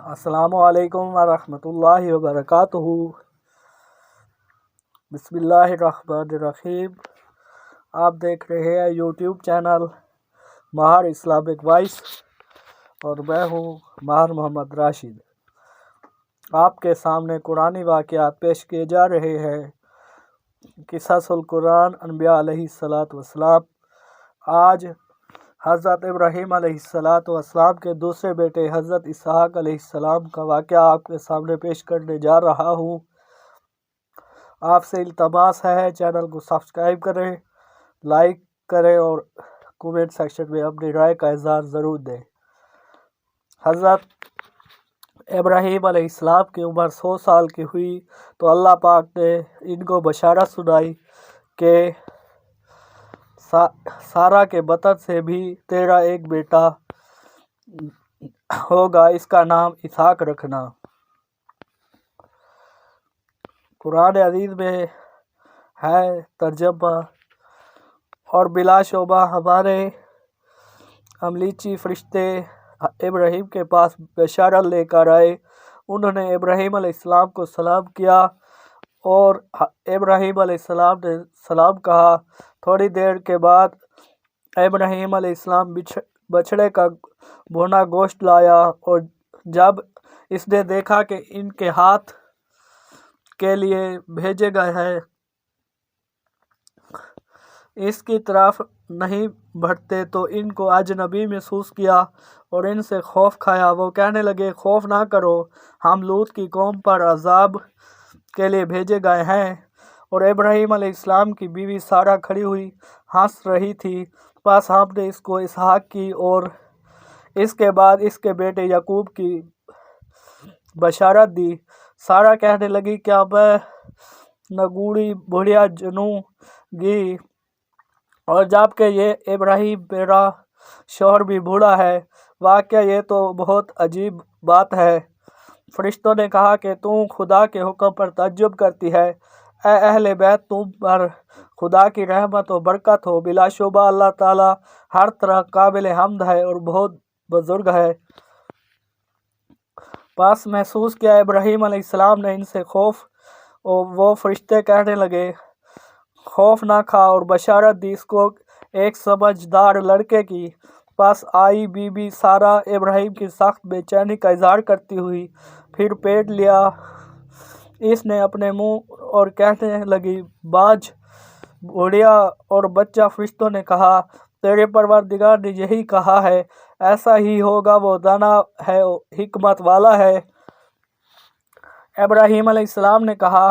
السلام علیکم ورحمۃ اللہ وبرکاتہ۔ بسم اللہ الرحمن الرحیم۔ آپ دیکھ رہے ہیں یوٹیوب چینل ماہر اسلامک وائس اور میں ہوں ماہر محمد راشد۔ آپ کے سامنے قرآنی واقعات پیش کیے جا رہے ہیں۔ قصص القرآن انبیاء علیہ السلام۔ آج حضرت ابراہیم علیہ السلام کے دوسرے بیٹے حضرت اسحاق علیہ السلام کا واقعہ آپ کے سامنے پیش کرنے جا رہا ہوں۔ آپ سے التماس ہے چینل کو سبسکرائب کریں، لائک کریں اور کومنٹ سیکشن میں اپنی رائے کا اظہار ضرور دیں۔ حضرت ابراہیم علیہ السلام کی عمر 100 سال کی ہوئی تو اللہ پاک نے ان کو بشارت سنائی کہ سارہ کے بطن سے بھی تیرا ایک بیٹا ہوگا، اس کا نام اسحاق رکھنا۔ قرآن عزیز میں ہے ترجمہ اور بلا شبہ ہمارے املیچی فرشتے ابراہیم کے پاس بشارت لے کر آئے۔ انہوں نے ابراہیم علیہ السلام کو سلام کیا اور ابراہیم علیہ السلام نے سلام کہا۔ تھوڑی دیر کے بعد ابراہیم علیہ السلام بچھڑے کا بھونا گوشت لایا اور جب اس نے دیکھا کہ ان کے ہاتھ کے لیے بھیجے گئے ہیں اس کی طرف نہیں بڑھتے تو ان کو اجنبی محسوس کیا اور ان سے خوف کھایا۔ وہ کہنے لگے، خوف نہ کرو، ہم لوط کی قوم پر عذاب کے لیے بھیجے گئے ہیں۔ اور ابراہیم علیہ السلام کی بیوی سارہ کھڑی ہوئی ہنس رہی تھی۔ بس ہم نے اس کو اسحاق کی اور اس کے بعد اس کے بیٹے یعقوب کی بشارت دی۔ سارہ کہنے لگی، کیا میں نگوڑی بڑھیا جنوں گی، اور جب کہ یہ ابراہیم میرا شوہر بھی بوڑھا ہے؟ واقعہ یہ تو بہت عجیب بات ہے۔ فرشتوں نے کہا کہ تم خدا کے حکم پر تعجب کرتی ہے۔ اے اہل بیت، تم پر خدا کی رحمت و برکت ہو۔ بلا شبہ اللہ تعالی ہر طرح قابل حمد ہے اور بہت بزرگ ہے۔ بس محسوس کیا ابراہیم علیہ السلام نے ان سے خوف، اور وہ فرشتے کہنے لگے، خوف نہ کھا، اور بشارت دی اس کو ایک سمجھدار لڑکے کی۔ پس آئی بی بی سارہ ابراہیم کی سخت بے چینی کا اظہار کرتی ہوئی، پھر پیٹ لیا اس نے اپنے منہ اور کہنے لگی، باج بڑھیا اور بچہ۔ فرشتوں نے کہا، تیرے پروردگار نے یہی کہا ہے، ایسا ہی ہوگا، وہ دانا ہے، حکمت والا ہے۔ ابراہیم علیہ السلام نے کہا،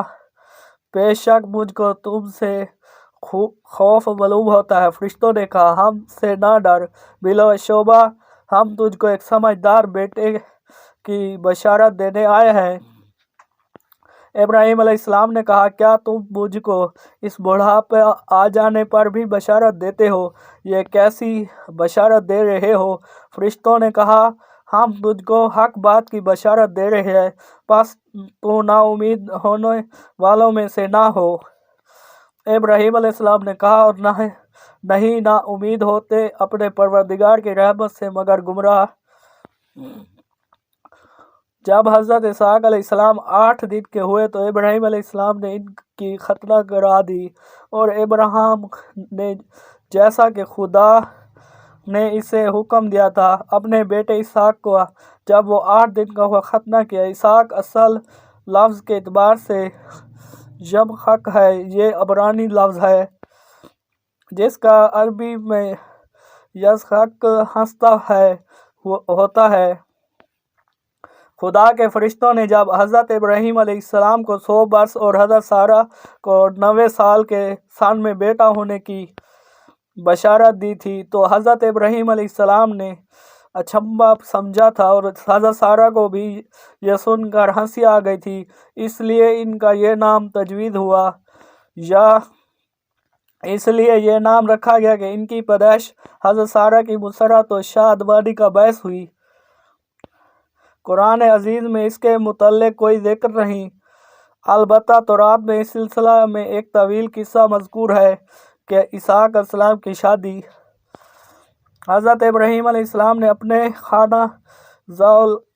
بے شک مجھ کو تم سے خوف معلوم ہوتا ہے۔ فرشتوں نے کہا، ہم سے نہ ڈر، بلا شبہ ہم تجھ کو ایک سمجھدار بیٹے کی بشارت دینے آئے ہیں۔ ابراہیم علیہ السلام نے کہا، کیا تم مجھ کو اس بڑھاپے آ جانے پر بھی بشارت دیتے ہو؟ یہ کیسی بشارت دے رہے ہو؟ فرشتوں نے کہا، ہم تجھ کو حق بات کی بشارت دے رہے ہیں، پس تو نا امید ہونے والوں میں سے نہ ہو۔ ابراہیم علیہ السلام نے کہا، اور نہیں نا امید ہوتے اپنے پروردگار کی رحمت سے مگر گمراہ۔ جب حضرت اسحاق علیہ السلام 8 دن کے ہوئے تو ابراہیم علیہ السلام نے ان کی ختنہ کرا دی، اور ابراہیم نے جیسا کہ خدا نے اسے حکم دیا تھا اپنے بیٹے اسحاق کو جب وہ 8 دن کا ہوا ختنہ کیا۔ اسحاق اصل لفظ کے اعتبار سے یمحق ہے۔ یہ عبرانی لفظ ہے جس کا عربی میں یضحک ہنستا ہے ہوتا ہے۔ خدا کے فرشتوں نے جب حضرت ابراہیم علیہ السلام کو 100 برس اور حضرت سارہ کو 90 سال کے سن میں بیٹا ہونے کی بشارت دی تھی تو حضرت ابراہیم علیہ السلام نے اچنبھا سمجھا تھا، اور حضرت سارہ کو بھی یہ سن کر ہنسی آ گئی تھی، اس لیے ان کا یہ نام تجویز ہوا، یا اس لیے یہ نام رکھا گیا کہ ان کی پیدائش حضرت سارہ کی مسرت و شادمانی کا باعث ہوئی۔ قرآن عزیز میں اس کے متعلق کوئی ذکر نہیں، البتہ تورات میں اس سلسلہ میں ایک طویل قصہ مذکور ہے کہ اسحاق علیہ السلام کی شادی حضرت ابراہیم علیہ السلام نے اپنے خانہ ذوال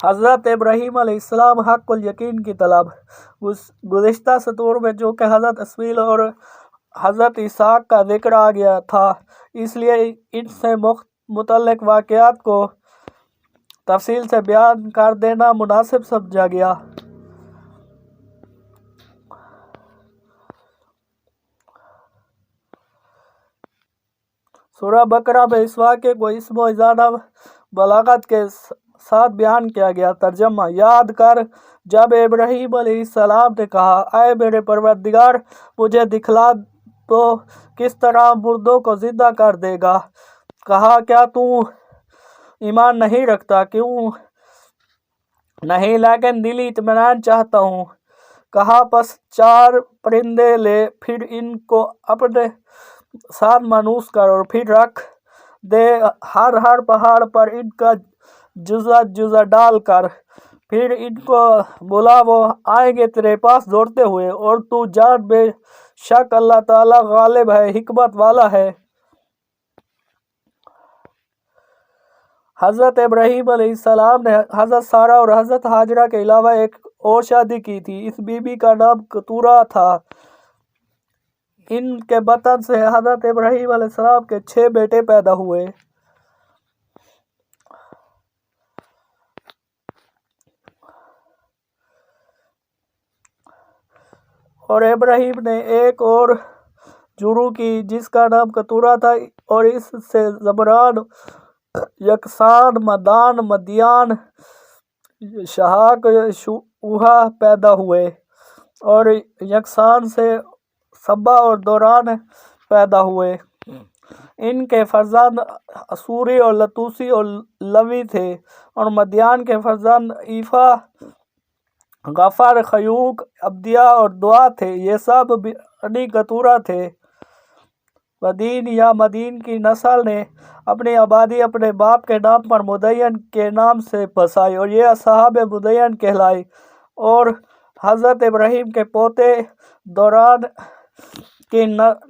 حضرت ابراہیم علیہ السلام حق الیقین کی طلب۔ گزشتہ سطور میں جو کہ حضرت اسماعیل اور حضرت اسحاق کا ذکر آ گیا تھا، اس لیے ان سے متعلق واقعات کو تفصیل سے بیان کر دینا مناسب سمجھا گیا۔ سورہ بقرہ میں اس واقعے کو اسم و اذانہ بلاغت کے ساتھ بیان کیا گیا۔ ترجمہ: یاد کر جب ابراہیم علیہ السلام نے کہا، اے میرے پروردگار، مجھے دکھلا تو کس طرح مردوں کو زندہ کر دے گا۔ کہا، کیا تو ایمان نہیں رکھتا؟ کیوں نہیں، لیکن دلی اطمینان چاہتا ہوں۔ کہا، پس 4 پرندے لے، پھر ان کو اپنے ساتھ مانوس کر اور پھر رکھ دے ہر پہاڑ پر ان کا جزا ڈال کر، پھر ان کو بلا، وہ آئیں گے تیرے پاس دوڑتے ہوئے، اور تو جان بے شک اللہ تعالیٰ غالب ہے، حکمت والا ہے۔ حضرت ابراہیم علیہ السلام نے حضرت سارہ اور حضرت ہاجرہ کے علاوہ ایک اور شادی کی تھی۔ اس بی بی کا نام کتورہ تھا۔ ان کے بطن سے حضرت ابراہیم علیہ السلام کے 6 بیٹے پیدا ہوئے۔ اور ابراہیم نے ایک اور جورو کی جس کا نام کتورہ تھا، اور اس سے زمران، یکسان، مدان، مدیان، شہاک، شوہا پیدا ہوئے، اور یکسان سے سبا اور دوران پیدا ہوئے۔ ان کے فرزند اسوری اور لتوسی اور لوی تھے، اور مدیان کے فرزند ایفا، غفر، خیوق، عبدیہ اور دعا تھے۔ یہ سب بنی کتورہ تھے۔ مدین یا مدین کی نسل نے اپنی آبادی اپنے باپ کے نام پر مدین کے نام سے بسائی، اور یہ اصحاب مدین کہلائے، اور حضرت ابراہیم کے پوتے دوران کی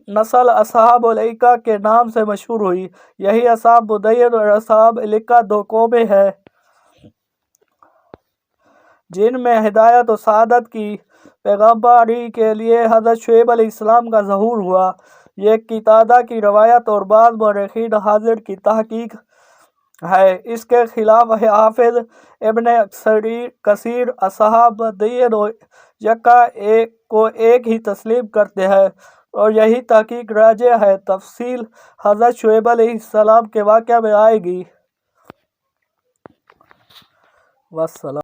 نسل اصحاب الایکہ کے نام سے مشہور ہوئی۔ یہی اصحاب مدین اور اصحاب الایکہ 2 قومیں ہیں جن میں ہدایت و سعادت کی پیغامبری کے لیے حضرت شعیب علیہ السلام کا ظہور ہوا۔ یہ قتادہ کی روایت اور بعض مورخین حاضر کی تحقیق ہے۔ اس کے خلاف حافظ ابن کثیر اصحاب مدین و یکہ کو ایک ہی تسلیم کرتے ہیں، اور یہی تحقیق راجح ہے۔ تفصیل حضرت شعیب علیہ السلام کے واقعہ میں آئے گی۔ والسلام۔